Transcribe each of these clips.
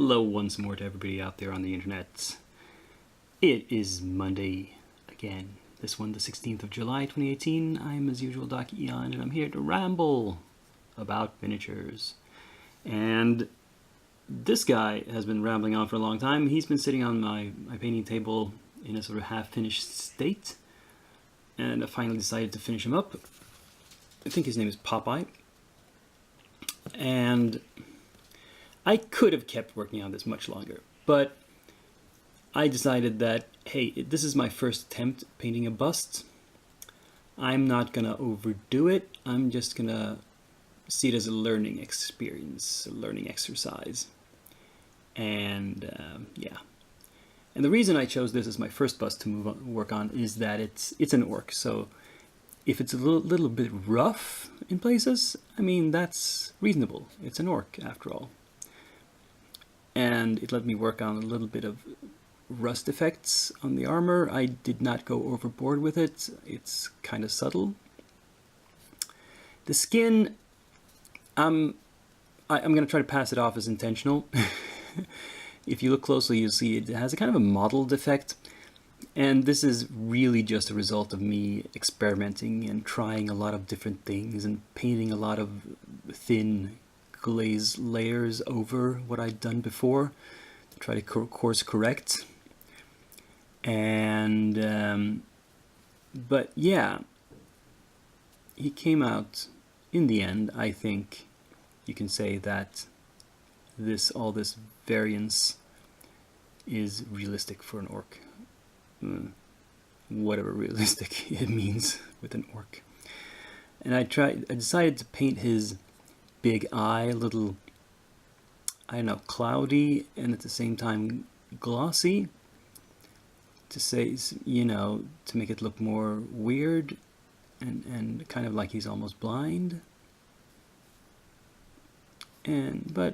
Hello once more to everybody out there on the internet. It is Monday again. This one, the 16th of July 2018. I'm as usual Doc Eon, and I'm here to ramble about miniatures. And this guy has been rambling on for a long time. He's been sitting on my painting table in a sort of half-finished state. And I finally decided to finish him up. I think his name is Popeye. And I could have kept working on this much longer, but I decided that, hey, this is my first attempt painting a bust. I'm not gonna overdo it. I'm just gonna see it as a learning experience, a learning exercise. And yeah. And the reason I chose this as my first bust to work on is that it's an orc. So if it's a little bit rough in places, I mean, that's reasonable. It's an orc after all. And it let me work on a little bit of rust effects on the armor. I did not go overboard with it. It's kind of subtle. The skin, I'm going to try to pass it off as intentional. If you look closely, you'll see it has a kind of a mottled effect. And this is really just a result of me experimenting and trying a lot of different things and painting a lot of thin glaze layers over what I'd done before to try to course correct. And but yeah, he came out in the end. I think you can say that all this variance is realistic for an orc. Whatever realistic it means with an orc. And I decided to paint his big eye a little, I don't know, cloudy and at the same time glossy, to say, you know, to make it look more weird and kind of like he's almost blind. But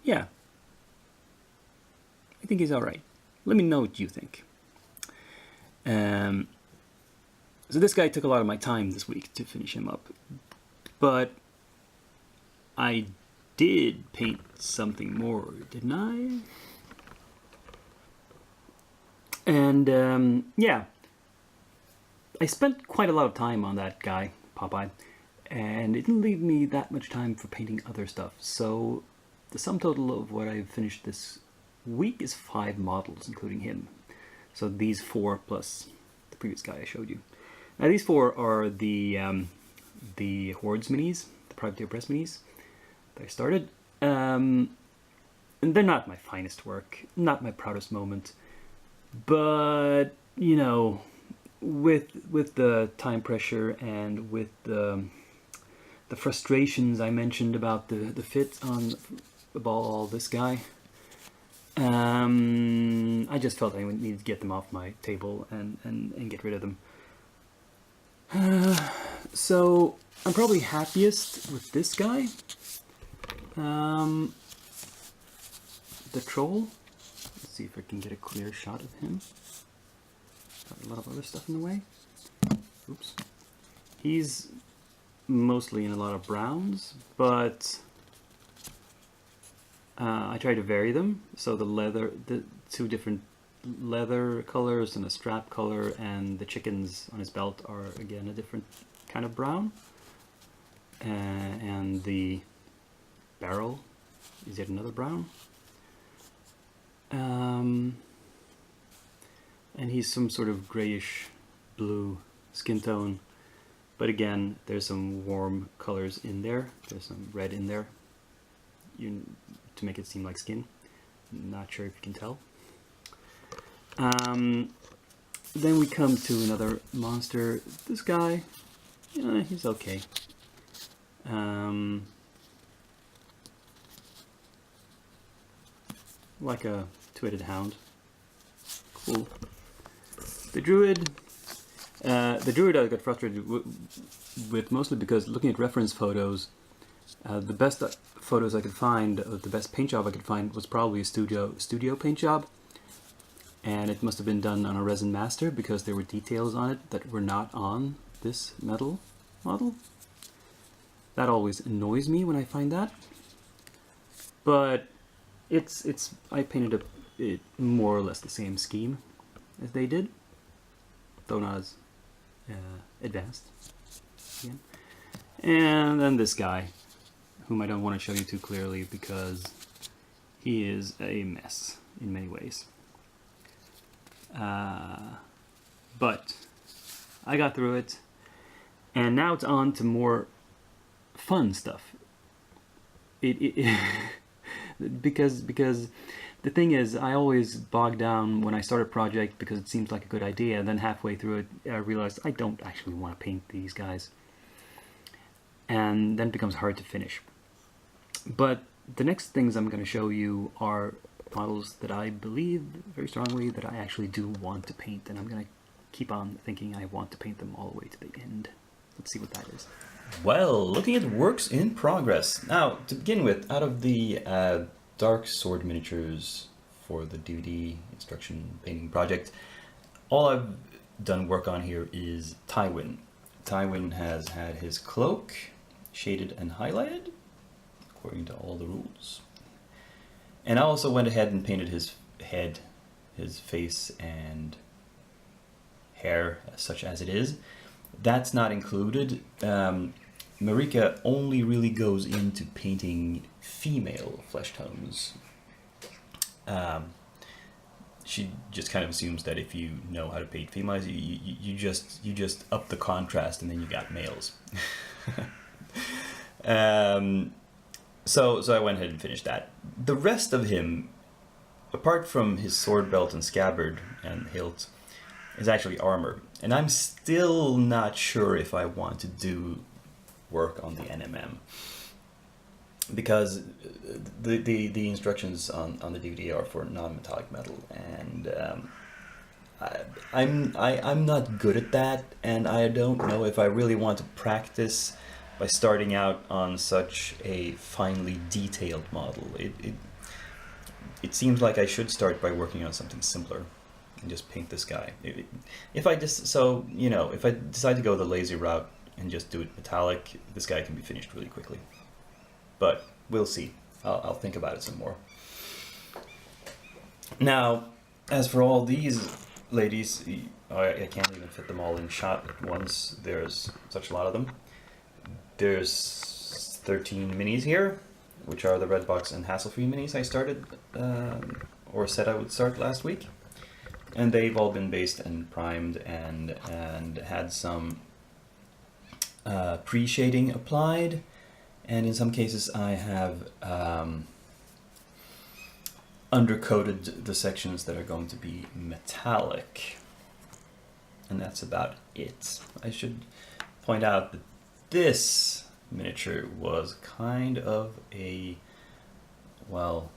yeah, I think he's alright. Let me know what you think. So this guy took a lot of my time this week to finish him up, but I did paint something more, didn't I? And yeah, I spent quite a lot of time on that guy, Popeye, and it didn't leave me that much time for painting other stuff. So the sum total of what I've finished this week is 5 models, including him. So these 4 plus the previous guy I showed you. Now these 4 are the Hordes minis, the Privateer Press minis that I started. And they're not my finest work, not my proudest moment. But, you know, with the time pressure and with the frustrations I mentioned about the fit on all this guy, I just felt I needed to get them off my table and get rid of them. So I'm probably happiest with this guy, the troll. Let's see if I can get a clear shot of him. Got a lot of other stuff in the way. Oops. He's mostly in a lot of browns, but I try to vary them. So the 2 different leather colors and a strap color, and the chickens on his belt are again a different kind of brown. And the barrel is yet another brown. And he's some sort of grayish blue skin tone, but again, there's some warm colors in there. There's some red in there to make it seem like skin. Not sure if you can tell. Then we come to another monster. This guy, he's okay. Like a 2-headed hound. Cool. The druid I got frustrated with mostly because looking at reference photos, the best photos I could find, the best paint job I could find was probably a studio paint job. And it must have been done on a resin master because there were details on it that were not on this metal model. That always annoys me when I find that. But I painted it more or less the same scheme as they did, though not as advanced. Again. And then this guy, whom I don't want to show you too clearly because he is a mess in many ways. But I got through it, and now it's on to more fun stuff. Because the thing is, I always bog down when I start a project because it seems like a good idea, and then halfway through it I realize I don't actually want to paint these guys, and then it becomes hard to finish. But the next things I'm going to show you are models that I believe very strongly that I actually do want to paint, and I'm going to keep on thinking I want to paint them all the way to the end. Let's see what that is. Well, looking at works in progress. Now, to begin with, out of the dark sword miniatures for the DVD instruction painting project, all I've done work on here is Tywin. Tywin has had his cloak shaded and highlighted, according to all the rules. And I also went ahead and painted his head, his face, and hair, such as it is. That's not included. Marika only really goes into painting female flesh tones. She just kind of assumes that if you know how to paint females, you just up the contrast and then you got males. So I went ahead and finished that. The rest of him, apart from his sword belt and scabbard and hilt, is actually armor. And I'm still not sure if I want to do work on the NMM. Because the instructions on the DVD are for non-metallic metal, and I'm not good at that, and I don't know if I really want to practice by starting out on such a finely detailed model. It seems like I should start by working on something simpler and just paint this guy. If I decide to go the lazy route and just do it metallic, this guy can be finished really quickly. But we'll see. I'll think about it some more. Now, as for all these ladies, I can't even fit them all in shot at once. There's such a lot of them. There's 13 minis here, which are the Redbox and hassle-free minis I started, or said I would start last week. And they've all been based and primed and had some pre-shading applied. And in some cases I have undercoated the sections that are going to be metallic. And that's about it. I should point out that this miniature was kind of a, well,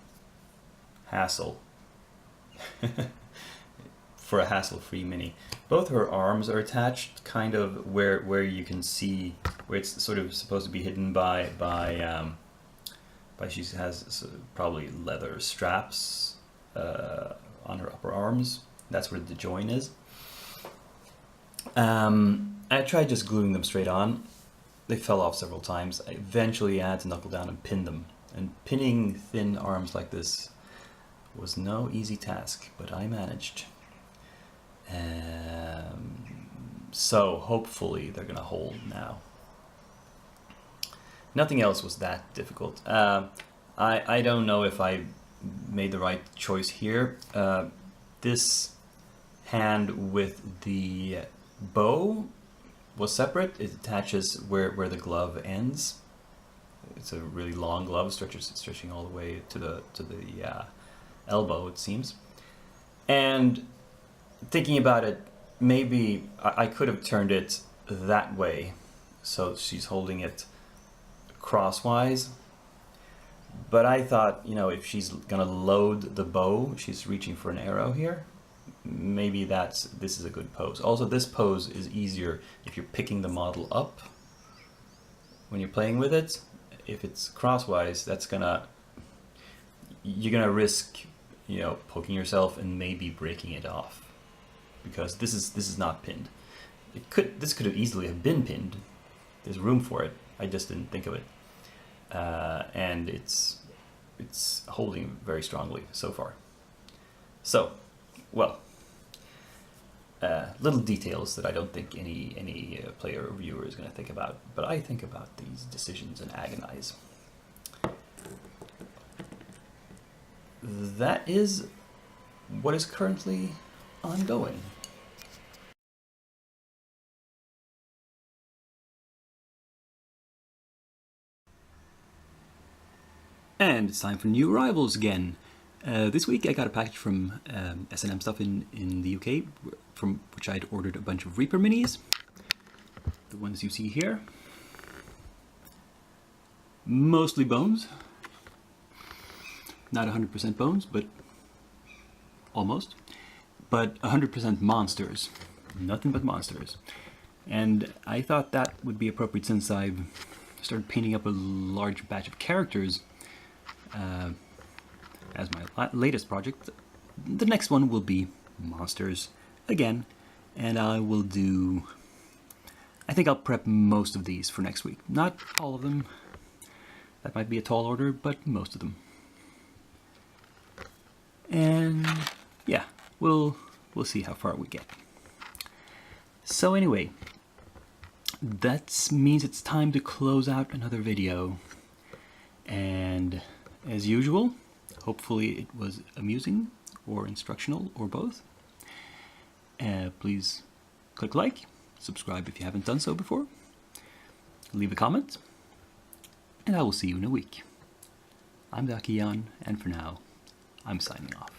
hassle. For a hassle-free mini. Both her arms are attached kind of where you can see where it's sort of supposed to be hidden by she has probably leather straps on her upper arms. That's where the join is. I tried just gluing them straight on. They fell off several times. Eventually I had to knuckle down and pin them. And pinning thin arms like this was no easy task, but I managed. So hopefully they're gonna hold now. Nothing else was that difficult. I don't know if I made the right choice here. This hand with the bow was separate. It attaches where the glove ends. It's a really long glove, stretching all the way to the elbow, it seems. And thinking about it, maybe I could have turned it that way, so she's holding it crosswise. But I thought, if she's gonna load the bow, she's reaching for an arrow here. Maybe this is a good pose. Also, this pose is easier if you're picking the model up when you're playing with it. If it's crosswise, you're gonna risk, poking yourself and maybe breaking it off. Because this is not pinned. This could have easily have been pinned. There's room for it. I just didn't think of it. And it's it's holding very strongly so far. So, well, little details that I don't think any player or viewer is going to think about, but I think about these decisions and agonize. That is what is currently ongoing. And it's time for new arrivals again. This week I got a package from S&M Stuff in the UK, from which I'd ordered a bunch of Reaper minis. The ones you see here. Mostly bones. Not 100% bones, but almost. But 100% monsters. Nothing but monsters. And I thought that would be appropriate since I've started painting up a large batch of characters as my latest project. The next one will be monsters again, and I think I'll prep most of these for next week. Not all of them. That might be a tall order, but most of them. And yeah, we'll see how far we get. So anyway, that means it's time to close out another video. And as usual, hopefully it was amusing or instructional or both. Please click like, subscribe if you haven't done so before, leave a comment, and I will see you in a week. I'm Dakiyan, and for now, I'm signing off.